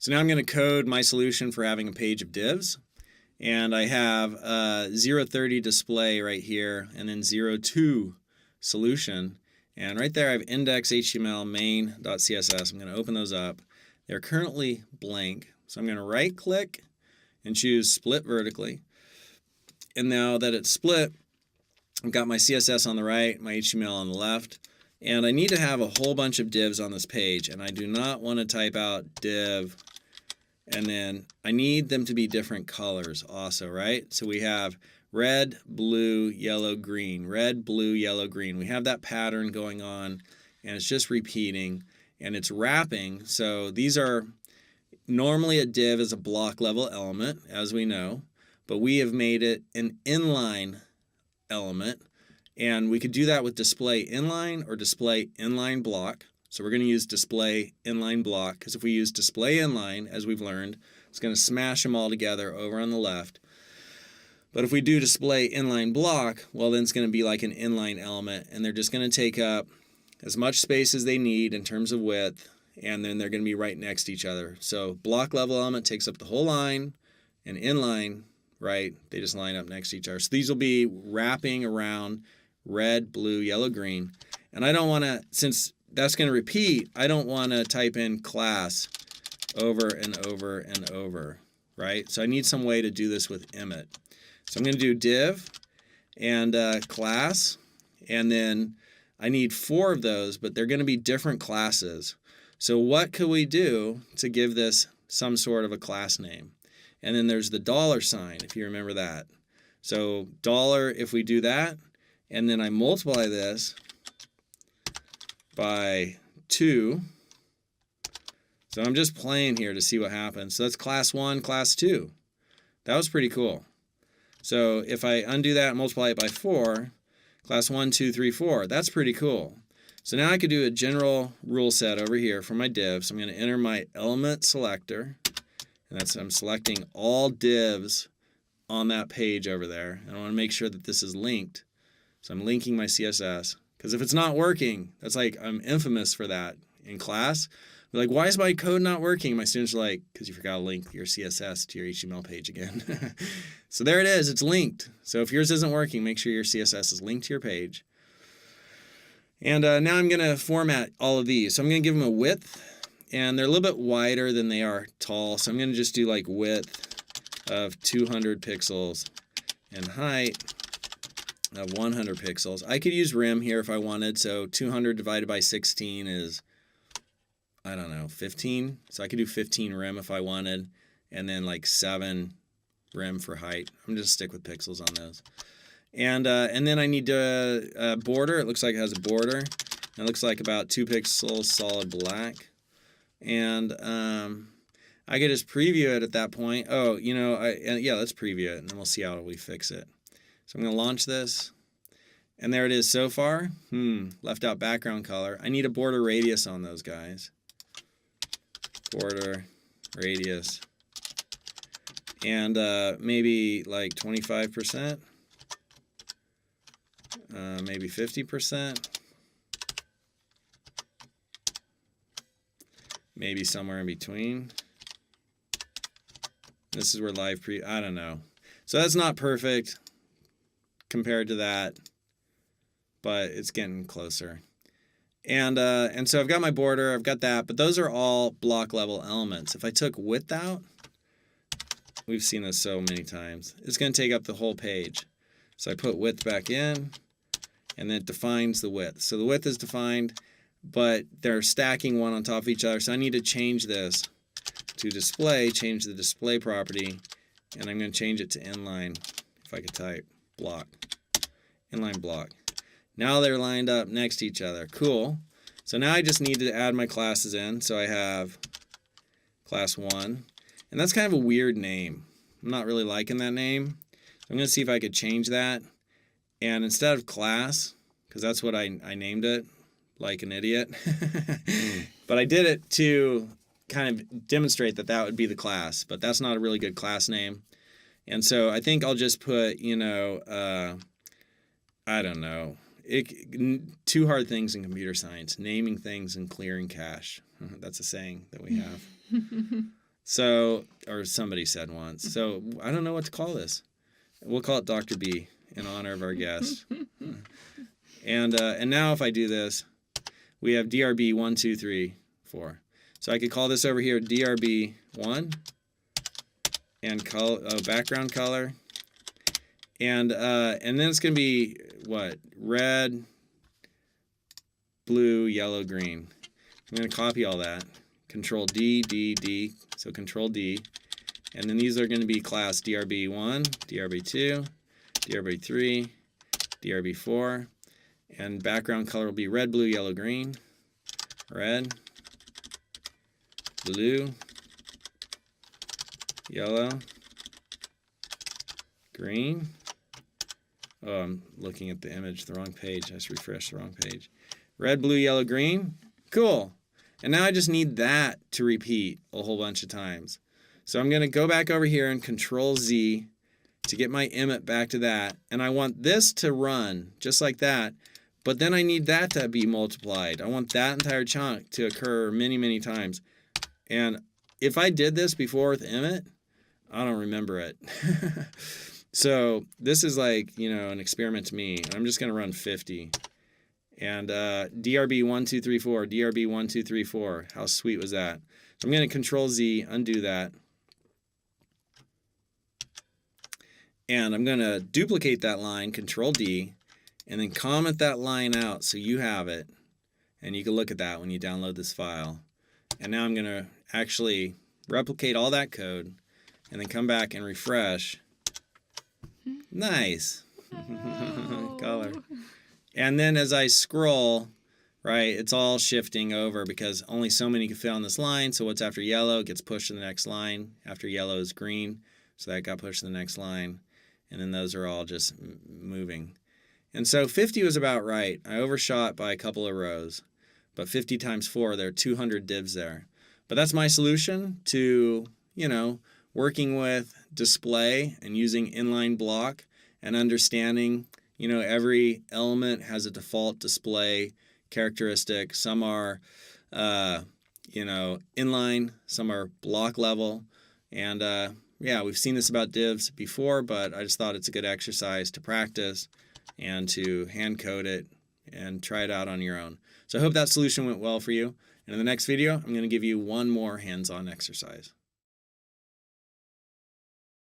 So now I'm going to code my solution for having a page of divs. And I have 030 display right here, and then 02 solution. And right there I have index.html, main.css. I'm going to open those up. They're currently blank. So I'm going to right click and choose split vertically. And now that it's split, I've got my CSS on the right, my HTML on the left. And I need to have a whole bunch of divs on this page. And I do not want to type out div. And then I need them to be different colors also, right? So we have red, blue, yellow, green, red, blue, yellow, green. We have that pattern going on, and it's just repeating, and it's wrapping. So these are normally a div is a block level element, as we know, but we have made it an inline element, and we could do that with display inline or display inline block. So we're going to use display inline block, because if we use display inline, as we've learned, it's going to smash them all together over on the left. But if we do display inline block, well, then it's going to be like an inline element, and they're just going to take up as much space as they need in terms of width, and then they're going to be right next to each other. So block level element takes up the whole line, and inline, right, they just line up next to each other. So these will be wrapping around red, blue, yellow, green. And I don't want to, since that's going to repeat, I don't want to type in class over and over and over, right? So I need some way to do this with Emmet. So I'm going to do div and class, and then I need 4 of those, but they're going to be different classes. So what could we do to give this some sort of a class name? And then there's the $sign, if you remember that. So dollar, if we do that, and then I multiply this by 2. So I'm just playing here to see what happens. So that's class 1, class 2. That was pretty cool. So if I undo that and multiply it by 4, class 1, 2, 3, 4, that's pretty cool. So now I could do a general rule set over here for my div. So I'm going to enter my element selector, and that's I'm selecting all divs on that page over there. And I want to make sure that this is linked. So I'm linking my CSS. Because if it's not working, that's like, I'm infamous for that in class. They're like, why is my code not working? My students are like, because you forgot to link your CSS to your HTML page again. So there it is, it's linked. So if yours isn't working, make sure your CSS is linked to your page. And now I'm going to format all of these. So I'm going to give them a width, and they're a little bit wider than they are tall. So I'm going to just do like width of 200 pixels and height of 100 pixels. I could use rem here if I wanted. So 200 divided by 16 is, I don't know, 15. So I could do 15 rem if I wanted, and then like 7 rem for height. I'm just stick with pixels on those. And then I need to border. It looks like it has a border. It looks like about 2 pixels solid black. And I could just preview it at that point. Oh, you know, yeah, let's preview it, and then we'll see how we fix it. So I'm going to launch this, and there it is so far. Left out background color. I need a border radius on those guys. Border radius. And maybe like 25%. Maybe 50%. Maybe somewhere in between. This is where live I don't know. So that's not perfect compared to that, but it's getting closer. And so I've got my border, I've got that, but those are all block level elements. If I took width out, we've seen this so many times, it's going to take up the whole page. So I put width back in, and then it defines the width. So the width is defined, but they're stacking one on top of each other. So I need to change this to display, change the display property, and I'm going to change it to inline, if I could type, block, inline block. Now they're lined up next to each other. Cool. So now I just need to add my classes in. So I have class 1, and that's kind of a weird name. I'm not really liking that name. I'm going to see if I could change that. And instead of class, because that's what I named it, like an idiot, but I did it to kind of demonstrate that that would be the class, but that's not a really good class name. And so I think I'll just put, you know, I don't know, 2 hard things in computer science, naming things and clearing cache. That's a saying that we have. So, or somebody said once. So I don't know what to call this. We'll call it Dr. B in honor of our guest. And now if I do this, we have DRB 1, 2, 3, 4. So I could call this over here DRB 1 and background color. And then it's going to be what? Red, blue, yellow, green. I'm going to copy all that. Control D, D, D. So Control D. And then these are going to be class DRB1, DRB2, DRB3, DRB4. And background color will be red, blue, yellow, green. Red, blue, yellow, green. Oh, I'm looking at the image, the wrong page. I just refreshed the wrong page. Red, blue, yellow, green. Cool. And now I just need that to repeat a whole bunch of times. So I'm going to go back over here and Control Z to get my emmet back to that. And I want this to run just like that. But then I need that to be multiplied. I want that entire chunk to occur many, many times. And if I did this before with emmet, I don't remember it. So this is like, an experiment to me. I'm just going to run 50. And DRB 1, 2, 3, 4, DRB 1, 2, 3, 4. How sweet was that? So I'm going to Control Z, undo that. And I'm going to duplicate that line, Control D, and then comment that line out so you have it. And you can look at that when you download this file. And now I'm going to actually replicate all that code and then come back and refresh. Nice. Oh. Color. And then as I scroll, right, it's all shifting over because only so many can fit on this line. So what's after yellow gets pushed to the next line. After yellow is green. So that got pushed to the next line. And then those are all just moving. And so 50 was about right. I overshot by a couple of rows. But 50 times 4, there are 200 divs there. But that's my solution to, working with display and using inline block and understanding, every element has a default display characteristic. Some are, inline, some are block level. And we've seen this about divs before, but I just thought it's a good exercise to practice and to hand code it and try it out on your own. So I hope that solution went well for you. And in the next video, I'm going to give you one more hands-on exercise.